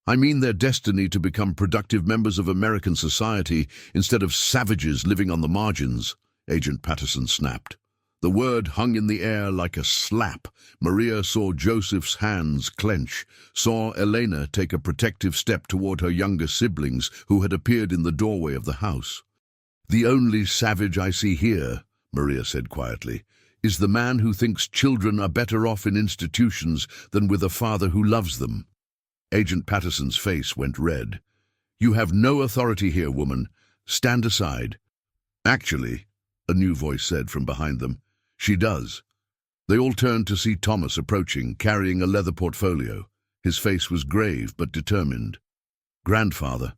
[SPEAKER 1] "I mean their destiny to become productive members of American society instead of savages living on the margins," Agent Patterson snapped. The word hung in the air like a slap. Maria saw Joseph's hands clench, saw Elena take a protective step toward her younger siblings who had appeared in the doorway of the house. "The only savage I see here," Maria said quietly, "is the man who thinks children are better off in institutions than with a father who loves them." Agent Patterson's face went red. "You have no authority here, woman. Stand aside." "Actually," a new voice said from behind them, "she does." They all turned to see Thomas approaching, carrying a leather portfolio. His face was grave but determined. "Grandfather,"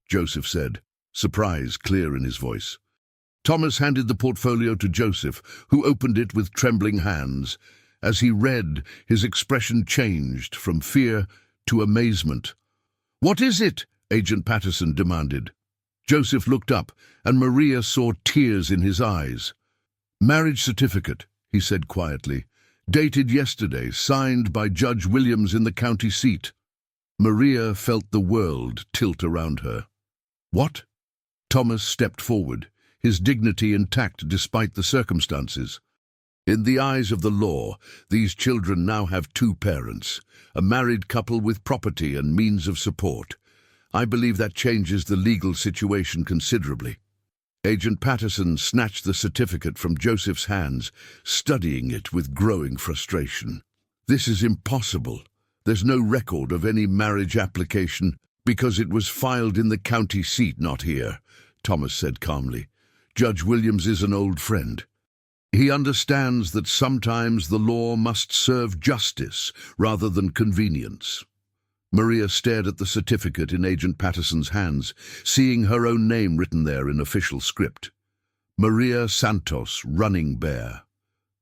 [SPEAKER 1] Joseph said, surprise clear in his voice. Thomas handed the portfolio to Joseph, who opened it with trembling hands. As he read, his expression changed from fear to amazement. "What is it?" Agent Patterson demanded. Joseph looked up, and Maria saw tears in his eyes. "Marriage certificate," he said quietly, "dated yesterday, signed by Judge Williams in the county seat." Maria felt the world tilt around her. "What?" Thomas stepped forward, his dignity intact despite the circumstances. "In the eyes of the law, these children now have 2 parents, a married couple with property and means of support. I believe that changes the legal situation considerably." Agent Patterson snatched the certificate from Joseph's hands, studying it with growing frustration. "This is impossible. There's no record of any marriage application because it was filed in the county seat, not here, Thomas said calmly. Judge Williams is an old friend. He understands that sometimes the law must serve justice rather than convenience. Maria stared at the certificate in Agent Patterson's hands, seeing her own name written there in official script. Maria Santos, Running Bear.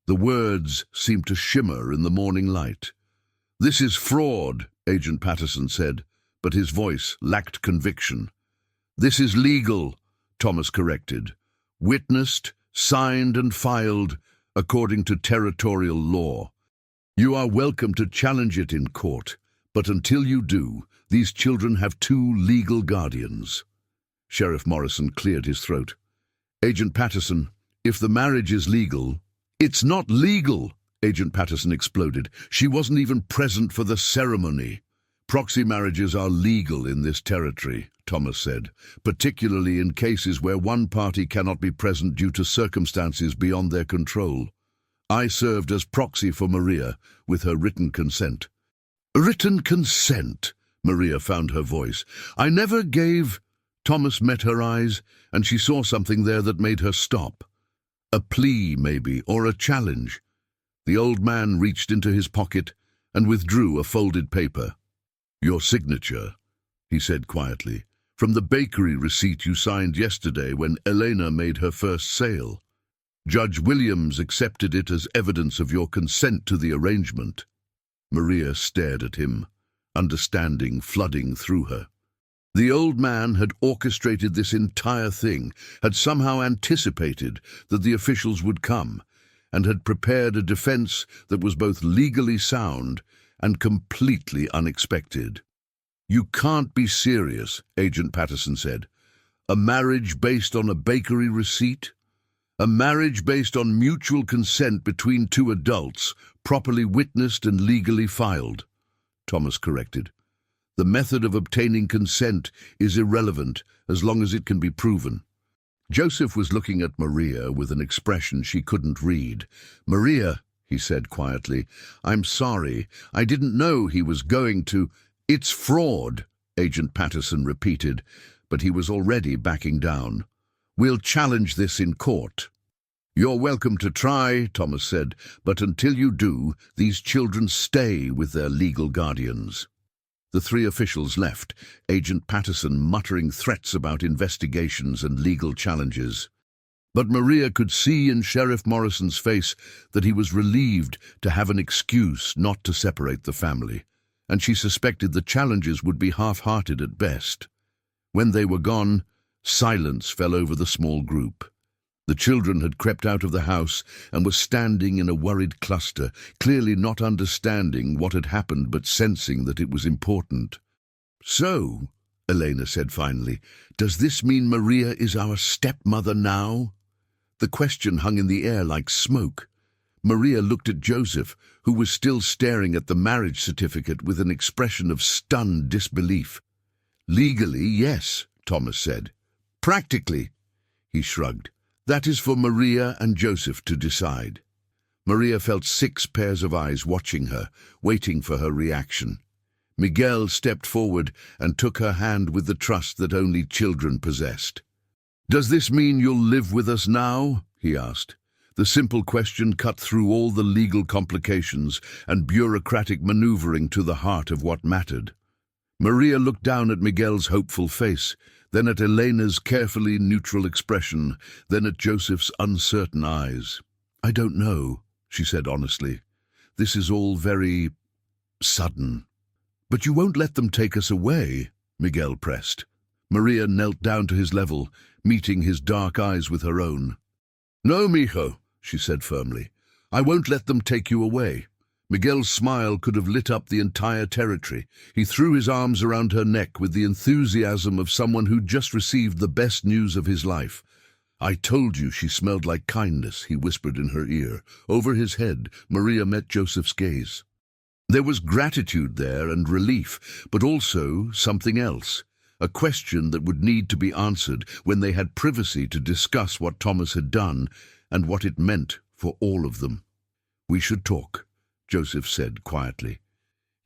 [SPEAKER 1] The words seemed to shimmer in the morning light. "This is fraud," Agent Patterson said, but his voice lacked conviction. "This is legal," Thomas corrected. "Witnessed, signed and filed according to territorial law. You are welcome to challenge it in court, but until you do, these children have two legal guardians." Sheriff Morrison cleared his throat. "Agent Patterson, if the marriage is legal—" "It's not legal," Agent Patterson exploded. "She wasn't even present for the ceremony." "Proxy marriages are legal in this territory," Thomas said, "particularly in cases where one party cannot be present due to circumstances beyond their control. I served as proxy for Maria with her written consent." "Written consent?" Maria found her voice. "I never gave—" Thomas met her eyes, and she saw something there that made her stop. A plea, maybe, or a challenge. The old man reached into his pocket and withdrew a folded paper. "Your signature," he said quietly, "from the bakery receipt you signed yesterday when Elena made her first sale. Judge Williams accepted it as evidence of your consent to the arrangement." Maria stared at him, understanding flooding through her. The old man had orchestrated this entire thing, had somehow anticipated that the officials would come, and had prepared a defense that was both legally sound and completely unexpected. "You can't be serious," Agent Patterson said. "A marriage based on a bakery receipt? A marriage based on mutual consent between two adults, properly witnessed and legally filed," Thomas corrected. "The method of obtaining consent is irrelevant as long as it can be proven." Joseph was looking at Maria with an expression she couldn't read. "Maria," he said quietly, "I'm sorry. I didn't know he was going to—" "It's fraud," Agent Patterson repeated, but he was already backing down. "We'll challenge this in court." "You're welcome to try," Thomas said, "but until you do, these children stay with their legal guardians." The three officials left, Agent Patterson muttering threats about investigations and legal challenges. But Maria could see in Sheriff Morrison's face that he was relieved to have an excuse not to separate the family, and she suspected the challenges would be half-hearted at best. When they were gone, silence fell over the small group. The children had crept out of the house and were standing in a worried cluster, clearly not understanding what had happened but sensing that it was important. "So," Elena said finally, "does this mean Maria is our stepmother now?" The question hung in the air like smoke. Maria looked at Joseph, who was still staring at the marriage certificate with an expression of stunned disbelief. "Legally, yes," Thomas said. "Practically," he shrugged. "That is for Maria and Joseph to decide." Maria felt 6 pairs of eyes watching her, waiting for her reaction. Miguel stepped forward and took her hand with the trust that only children possessed. "Does this mean you'll live with us now?" he asked. The simple question cut through all the legal complications and bureaucratic maneuvering to the heart of what mattered. Maria looked down at Miguel's hopeful face, then at Elena's carefully neutral expression, then at Joseph's uncertain eyes. "I don't know," she said honestly. "This is all very sudden." "But you won't let them take us away," Miguel pressed. Maria knelt down to his level, meeting his dark eyes with her own. "No, mijo," she said firmly. "I won't let them take you away." Miguel's smile could have lit up the entire territory. He threw his arms around her neck with the enthusiasm of someone who'd just received the best news of his life. "I told you she smelled like kindness," he whispered in her ear. Over his head, Maria met Joseph's gaze. There was gratitude there and relief, but also something else. A question that would need to be answered when they had privacy to discuss what Thomas had done and what it meant for all of them. "We should talk," Joseph said quietly.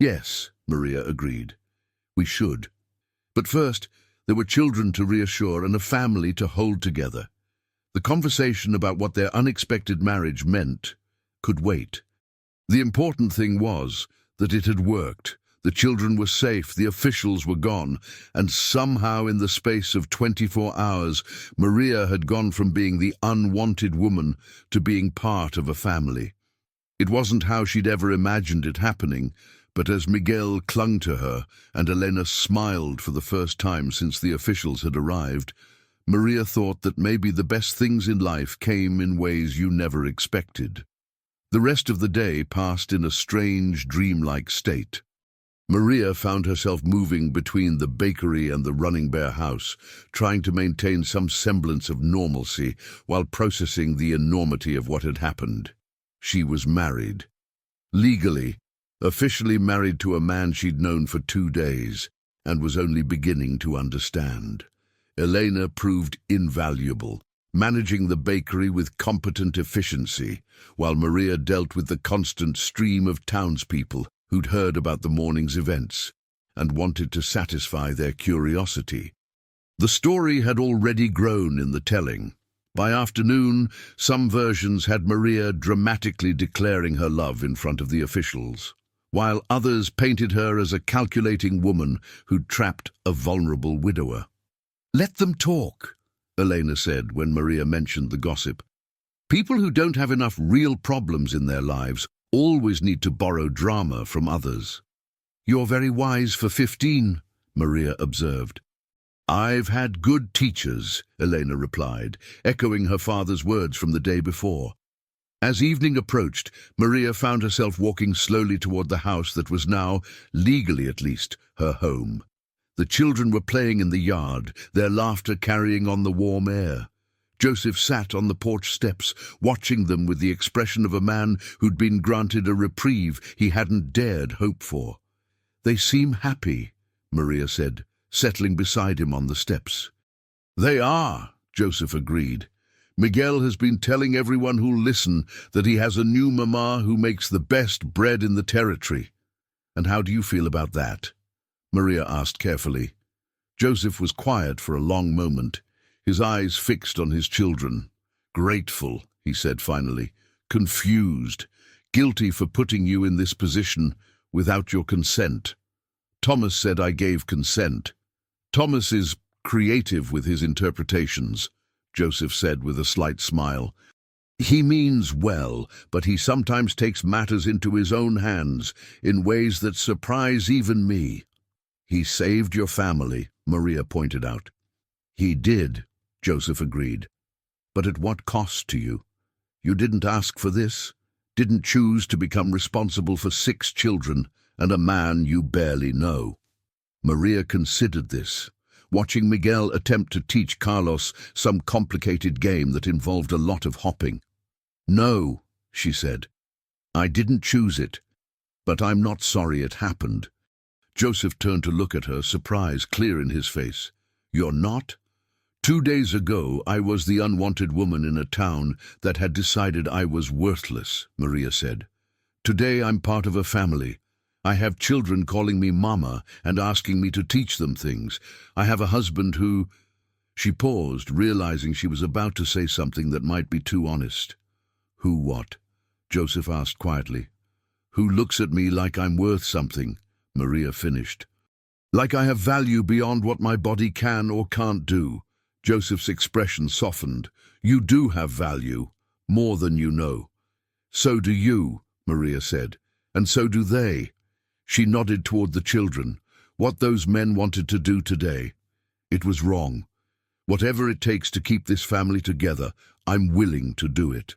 [SPEAKER 1] Yes, Maria agreed. We should. But first, there were children to reassure and a family to hold together. The conversation about what their unexpected marriage meant could wait. The important thing was that it had worked. The children were safe, the officials were gone, and somehow in the space of 24 hours, Maria had gone from being the unwanted woman to being part of a family. It wasn't how she'd ever imagined it happening, but as Miguel clung to her and Elena smiled for the first time since the officials had arrived, Maria thought that maybe the best things in life came in ways you never expected. The rest of the day passed in a strange, dreamlike state. Maria found herself moving between the bakery and the Running Bear house, trying to maintain some semblance of normalcy while processing the enormity of what had happened. She was married. Legally, officially married to a man she'd known for 2 days, and was only beginning to understand. Elena proved invaluable, managing the bakery with competent efficiency, while Maria dealt with the constant stream of townspeople who'd heard about the morning's events and wanted to satisfy their curiosity. The story had already grown in the telling. By afternoon, some versions had Maria dramatically declaring her love in front of the officials, while others painted her as a calculating woman who'd trapped a vulnerable widower. "Let them talk," Elena said when Maria mentioned the gossip. "People who don't have enough real problems in their lives always need to borrow drama from others." "You're very wise for 15, Maria observed. "I've had good teachers," Elena replied, echoing her father's words from the day before. As evening approached, Maria found herself walking slowly toward the house that was now, legally at least, her home. The children were playing in the yard, their laughter carrying on the warm air. Joseph sat on the porch steps, watching them with the expression of a man who'd been granted a reprieve he hadn't dared hope for. "They seem happy," Maria said, settling beside him on the steps. "They are," Joseph agreed. "Miguel has been telling everyone who'll listen that he has a new mama who makes the best bread in the territory." "And how do you feel about that?" Maria asked carefully. Joseph was quiet for a long moment, his eyes fixed on his children. "Grateful," he said finally. "Confused. Guilty for putting you in this position without your consent. Thomas said I gave consent." "Thomas is creative with his interpretations," Joseph said with a slight smile. "He means well, but he sometimes takes matters into his own hands in ways that surprise even me." "He saved your family," Maria pointed out. "He did," Joseph agreed. "But at what cost to you? You didn't ask for this, didn't choose to become responsible for 6 children and a man you barely know." Maria considered this, watching Miguel attempt to teach Carlos some complicated game that involved a lot of hopping. "No," she said. "I didn't choose it, but I'm not sorry it happened." Joseph turned to look at her, surprise clear in his face. "You're not?" "2 days ago, I was the unwanted woman in a town that had decided I was worthless," Maria said. "Today I'm part of a family. I have children calling me mama and asking me to teach them things. I have a husband who—" She paused, realizing she was about to say something that might be too honest. "Who what?" Joseph asked quietly. "Who looks at me like I'm worth something," Maria finished. "Like I have value beyond what my body can or can't do." Joseph's expression softened. "You do have value, more than you know." "So do you," Maria said, "and so do they." She nodded toward the children. "What those men wanted to do today, it was wrong. Whatever it takes to keep this family together, I'm willing to do it."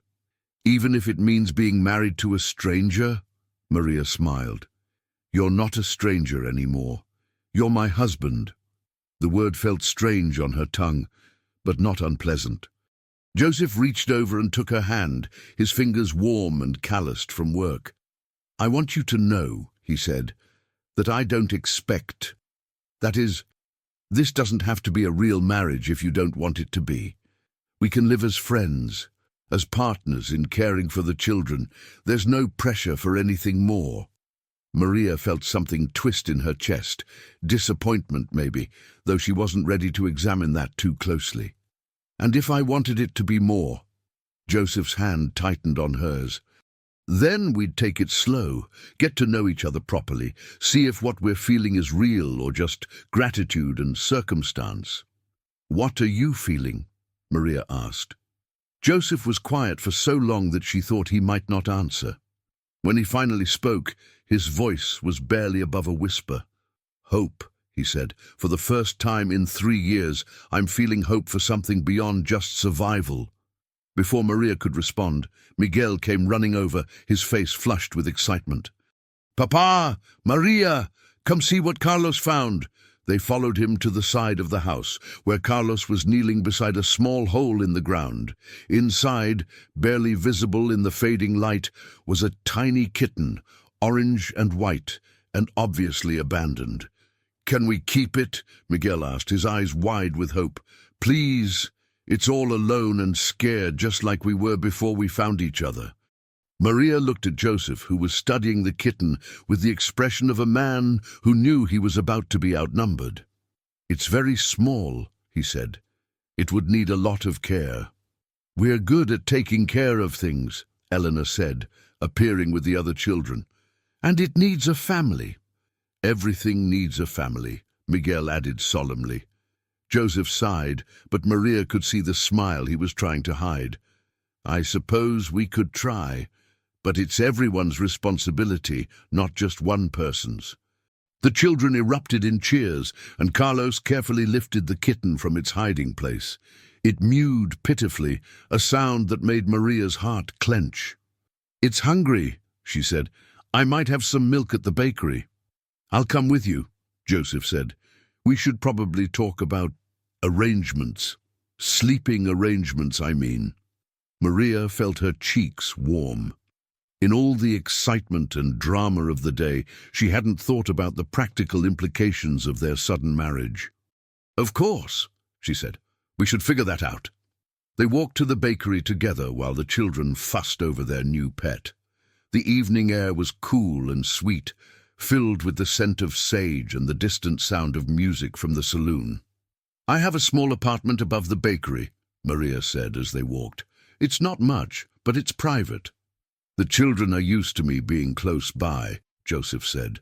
[SPEAKER 1] "Even if it means being married to a stranger?" Maria smiled. "You're not a stranger anymore. You're my husband." The word felt strange on her tongue, but not unpleasant. Joseph reached over and took her hand, his fingers warm and calloused from work. "I want you to know," he said, "that I don't expect. That is, this doesn't have to be a real marriage if you don't want it to be. We can live as friends, as partners in caring for the children. There's no pressure for anything more." Maria felt something twist in her chest, disappointment maybe, though she wasn't ready to examine that too closely. And if I wanted it to be more? Joseph's hand tightened on hers. Then we'd take it slow, get to know each other properly, see if what we're feeling is real or just gratitude and circumstance. What are you feeling? Maria asked. Joseph was quiet for so long that she thought he might not answer. When he finally spoke, his voice was barely above a whisper. Hope, he said. For the first time in 3 years, I'm feeling hope for something beyond just survival. Before Maria could respond, Miguel came running over, his face flushed with excitement. Papa! Maria! Come see what Carlos found! They followed him to the side of the house, where Carlos was kneeling beside a small hole in the ground. Inside, barely visible in the fading light, was a tiny kitten, orange and white, and obviously abandoned. Can we keep it? Miguel asked, his eyes wide with hope. Please! It's all alone and scared, just like we were before we found each other. Maria looked at Joseph, who was studying the kitten with the expression of a man who knew he was about to be outnumbered. It's very small, he said. It would need a lot of care. We're good at taking care of things, Eleanor said, appearing with the other children. And it needs a family. Everything needs a family, Miguel added solemnly. Joseph sighed, but Maria could see the smile he was trying to hide. I suppose we could try, but it's everyone's responsibility, not just one person's. The children erupted in cheers, and Carlos carefully lifted the kitten from its hiding place. It mewed pitifully, a sound that made Maria's heart clench. It's hungry, she said. I might have some milk at the bakery. I'll come with you, Joseph said. We should probably talk about arrangements. Sleeping arrangements, I mean. Maria felt her cheeks warm. In all the excitement and drama of the day, she hadn't thought about the practical implications of their sudden marriage. Of course, she said. We should figure that out. They walked to the bakery together while the children fussed over their new pet. The evening air was cool and sweet, filled with the scent of sage and the distant sound of music from the saloon. I have a small apartment above the bakery, Maria said as they walked. It's not much, but it's private. The children are used to me being close by, Joseph said.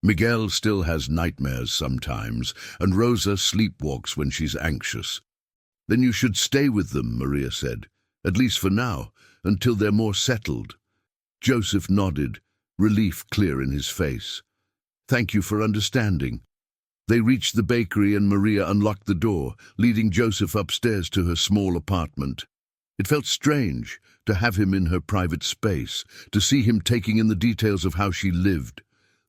[SPEAKER 1] Miguel still has nightmares sometimes, and Rosa sleepwalks when she's anxious. Then you should stay with them, Maria said, at least for now, until they're more settled. Joseph nodded, relief clear in his face. Thank you for understanding. They reached the bakery and Maria unlocked the door, leading Joseph upstairs to her small apartment. It felt strange to have him in her private space, to see him taking in the details of how she lived.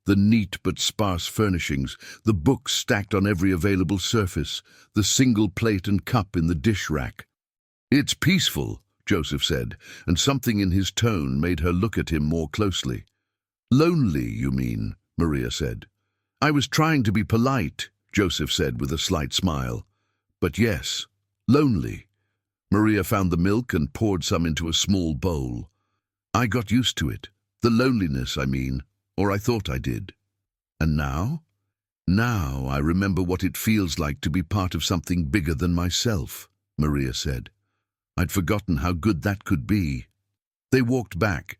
[SPEAKER 1] The neat but sparse furnishings, the books stacked on every available surface, the single plate and cup in the dish rack. It's peaceful, Joseph said, and something in his tone made her look at him more closely. Lonely, you mean, Maria said. I was trying to be polite, Joseph said with a slight smile. But yes, lonely. Maria found the milk and poured some into a small bowl. I got used to it. The loneliness, I mean, or I thought I did. And now? Now I remember what it feels like to be part of something bigger than myself, Maria said. I'd forgotten how good that could be. They walked back,